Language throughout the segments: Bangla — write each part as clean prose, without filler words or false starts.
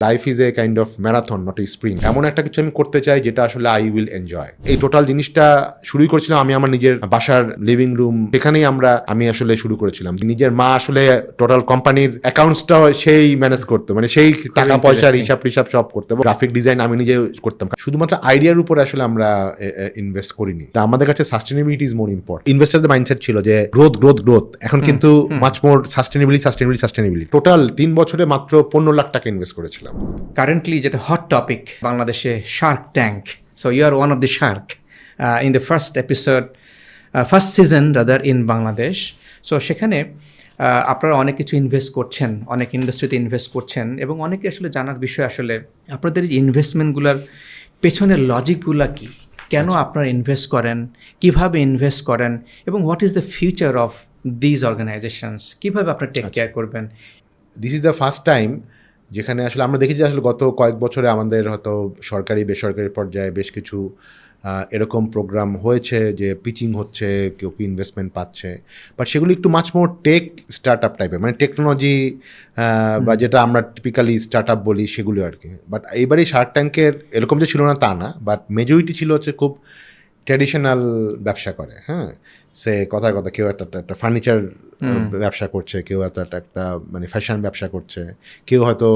Life is a kind of marathon, not a sprint. এমন একটা কিছু আমি করতে চাই যেটা আসলে আই উইল এনজয়। এই টোটাল জিনিসটা শুরুই করেছিলাম আমি আমার নিজের বাসার লিভিং রুম, সেখানেই আমি আসলে শুরু করেছিলাম। নিজের মা আসলে টোটাল কোম্পানির অ্যাকাউন্টসটা সেই ম্যানেজ করতো, মানে সেই টাকা পয়সার হিসাব টিসাব সব করতে। গ্রাফিক ডিজাইন আমি নিজে করতাম। শুধুমাত্র আইডিয়ার উপরে আসলে আমরা ইনভেস্ট করিনি। তা আমাদের কাছে সাস্টেনেবিলিটি ইজ মোর ইম্পর্টেন্ট। ইনভেস্টারদের মাইন্ডসেট ছিল যে গ্রোথ গ্রোথ গ্রোথ, এখন কিন্তু মাচ মোর সাস্টেনেবিলিটি। টোটাল 3 বছরে মাত্র 15 লাখ টাকা ইনভেস্ট করেছিলাম। কারেন্টলি যেটা হট টপিক বাংলাদেশে, Shark Tank. So you are one of the shark in the first season rather in Bangladesh. So সেখানে আপনারা অনেক কিছু ইনভেস্ট করছেন, অনেক ইন্ডাস্ট্রিতে ইনভেস্ট করছেন, এবং অনেকে আসলে জানার বিষয় আসলে আপনাদের এই ইনভেস্টমেন্টগুলোর পেছনের লজিকগুলো কী, কেন আপনারা ইনভেস্ট করেন, কিভাবে ইনভেস্ট করেন, এবং what is the future of these organisations, কীভাবে আপনারা টেক কেয়ার করবেন। This is the first time যেখানে আসলে আমরা দেখেছি আসলে গত কয়েক বছরে আমাদের হয়তো সরকারি বেসরকারি পর্যায়ে বেশ কিছু এরকম প্রোগ্রাম হয়েছে যে পিচিং হচ্ছে, কেউ কি ইনভেস্টমেন্ট পাচ্ছে, বাট সেগুলো একটু much more tech start up টাইপের, মানে টেকনোলজি বা যেটা আমরা টিপিক্যালি স্টার্ট আপ বলি সেগুলো আর কি। বাট এইবারই শার্ক ট্যাঙ্কের এরকম যে ছিল না তা না, বাট মেজরিটি ছিল হচ্ছে খুব ট্র্যাডিশনাল ব্যবসা করে। হ্যাঁ, সে কথার কথা, কেউ একটা ফার্নিচার ব্যবসা করছে, কেউ একটা মানে ফ্যাশন ব্যবসা করছে, কেউ হয়তো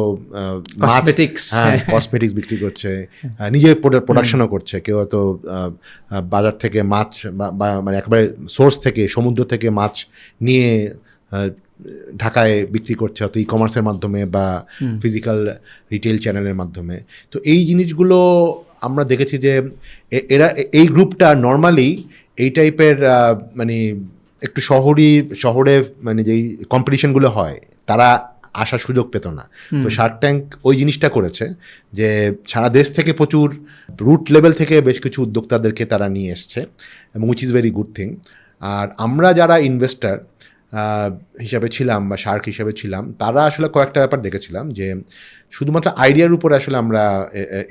কসমেটিক্স বিক্রি করছে, নিজে প্রোডাকশনও করছে, কেউ হয়তো বাজার থেকে মাছ বা মানে একেবারে সোর্স থেকে, সমুদ্র থেকে মাছ নিয়ে ঢাকায় বিক্রি করছে, হয়তো ই কমার্সের মাধ্যমে বা ফিজিক্যাল রিটেল চ্যানেলের মাধ্যমে। তো এই জিনিসগুলো আমরা দেখেছি যে এই গ্রুপটা নর্মালি এই টাইপের মানে একটু শহরে মানে যেই কম্পিটিশনগুলো হয় তারা আসার সুযোগ পেত না। তো শার্ক ট্যাঙ্ক ওই জিনিসটা করেছে যে সারা দেশ থেকে প্রচুর রুট লেভেল থেকে বেশ কিছু উদ্যোক্তাদেরকে তারা নিয়ে এসছে, এবং which is very good thing. আর আমরা যারা ইনভেস্টার হিসাবে ছিলাম বা শার্ক হিসাবে ছিলাম, তারা আসলে কয়েকটা ব্যাপার দেখেছিলাম যে শুধুমাত্র আইডিয়ার উপরে আসলে আমরা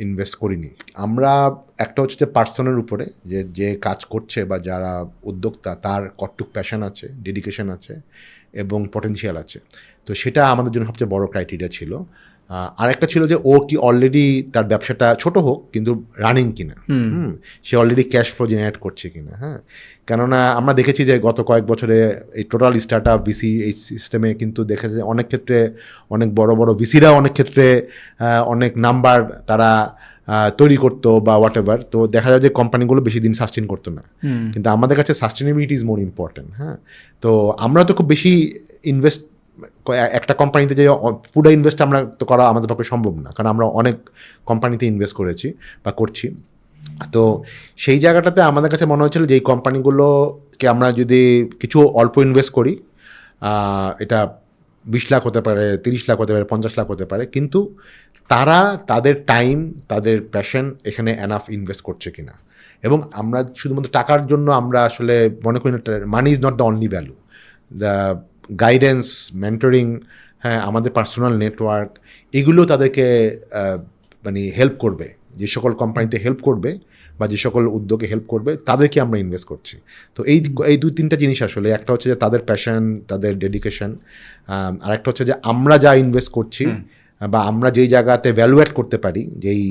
ইনভেস্ট করিনি। আমরা একটা হচ্ছে যে পার্সনের উপরে, যে কাজ করছে বা যারা উদ্যোক্তা তার কতটুক প্যাশন আছে, ডেডিকেশন আছে এবং পটেনশিয়াল আছে। তো সেটা আমাদের জন্য সবচেয়ে বড় ক্রাইটেরিয়া ছিল। আরেকটা ছিল যে ও কি অলরেডি তার ব্যবসাটা ছোট হোক কিন্তু রানিং কিনা, সে অলরেডি ক্যাশ ফ্লো জেনারেট করছে কিনা। হ্যাঁ, কেননা আমরা দেখেছি যে গত কয়েক বছরে এই টোটাল স্টার্ট আপ ভিসি এই সিস্টেমে কিন্তু দেখা যায় অনেক ক্ষেত্রে অনেক বড় বড় ভিসিরা অনেক ক্ষেত্রে অনেক নাম্বার তারা তৈরি করতো বা হোয়াট এভার। তো দেখা যায় যে কোম্পানিগুলো বেশি দিন সাস্টেন করতো না, কিন্তু আমাদের কাছে সাস্টেনেবিলিটি ইজ মোর ইম্পর্টেন্ট। হ্যাঁ, তো আমরা তো খুব বেশি ইনভেস্ট একটা কোম্পানিতে যে পুরো ইনভেস্ট আমরা তো করা আমাদের পক্ষে সম্ভব না, কারণ আমরা অনেক কোম্পানিতে ইনভেস্ট করেছি বা করছি। তো সেই জায়গাটাতে আমাদের কাছে মনে হয়েছিল যে এই কোম্পানিগুলোকে আমরা যদি কিছু অল্প ইনভেস্ট করি, এটা 20 লাখ হতে পারে, 30 লাখ হতে পারে, 50 লাখ হতে পারে, কিন্তু তারা তাদের টাইম, তাদের প্যাশন এখানে এনাফ ইনভেস্ট করছে কিনা। এবং আমরা শুধুমাত্র টাকার জন্য আমরা আসলে মনে করি না, money is not the only value. The guidance, mentoring, হ্যাঁ, আমাদের পার্সোনাল নেটওয়ার্ক, এগুলো তাদেরকে মানে হেল্প করবে। যে সকল কোম্পানিতে হেল্প করবে বা যে সকল উদ্যোগে হেল্প করবে তাদেরকে আমরা ইনভেস্ট করছি। তো এই 2-3টা জিনিস আসলে, একটা হচ্ছে যে তাদের প্যাশন, তাদের ডেডিকেশন, আর একটা হচ্ছে যে আমরা যা ইনভেস্ট করছি বা আমরা যেই জায়গাতে ভ্যালু অ্যাড করতে পারি যেই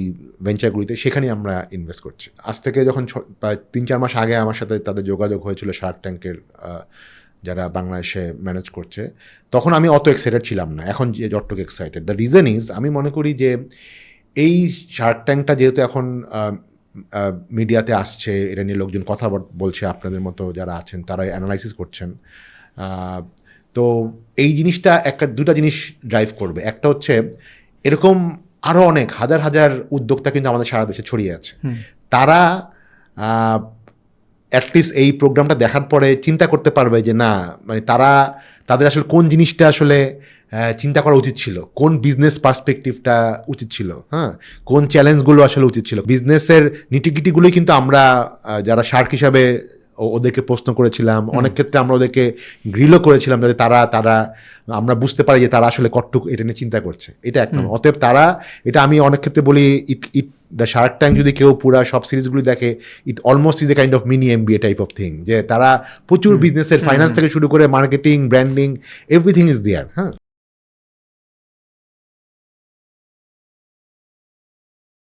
ভেঞ্চারগুলিতে, সেখানে আমরা ইনভেস্ট করছি। আজ থেকে যখন 3-4 মাস আগে আমার সাথে তাদের যোগাযোগ হয়েছিল শার্ক ট্যাঙ্কের যারা বাংলাদেশে ম্যানেজ করছে, তখন আমি অত এক্সাইটেড ছিলাম না। এখন যে যতটুকু এক্সাইটেড, দ্য রিজন ইজ আমি মনে করি যে এই শার্ক ট্যাঙ্কটা যেহেতু এখন মিডিয়াতে আসছে, এটা নিয়ে লোকজন কথা বলছে, আপনাদের মতো যারা আছেন তারা অ্যানালাইসিস করছেন, তো এই জিনিসটা দুটা জিনিস ড্রাইভ করবে। একটা হচ্ছে এরকম আরও অনেক হাজার হাজার উদ্যোক্তা কিন্তু আমাদের সারা দেশে ছড়িয়ে আছে, তারা অ্যাটলিস্ট এই প্রোগ্রামটা দেখার পরে চিন্তা করতে পারবে যে না, মানে তাদের আসলে কোন জিনিসটা আসলে চিন্তা করা উচিত ছিল, কোন বিজনেস পার্সপেক্টিভটা উচিত ছিল, হ্যাঁ, কোন চ্যালেঞ্জগুলো আসলে উচিত ছিল। বিজনেসের নিটিগিটিগুলোই কিন্তু আমরা যারা শার্ক হিসাবে ওদেরকে প্রশ্ন করেছিলাম, অনেক ক্ষেত্রে আমরা ওদেরকে গ্রিলও করেছিলাম যাতে তারা আমরা বুঝতে পারি যে তারা আসলে কতটুকু এটা নিয়ে চিন্তা করছে। এটা এক নম্বর। অতএব এটা আমি অনেক ক্ষেত্রে বলি, দ্য শার্ক ট্যাঙ্ক যদি কেউ পুরা সব সিরিজগুলি দেখে, ইট almost is a kind of mini MBA type of thing, যে তারা প্রচুর বিজনেসের ফাইন্যান্স থেকে শুরু করে marketing, branding, everything is there. হ্যাঁ,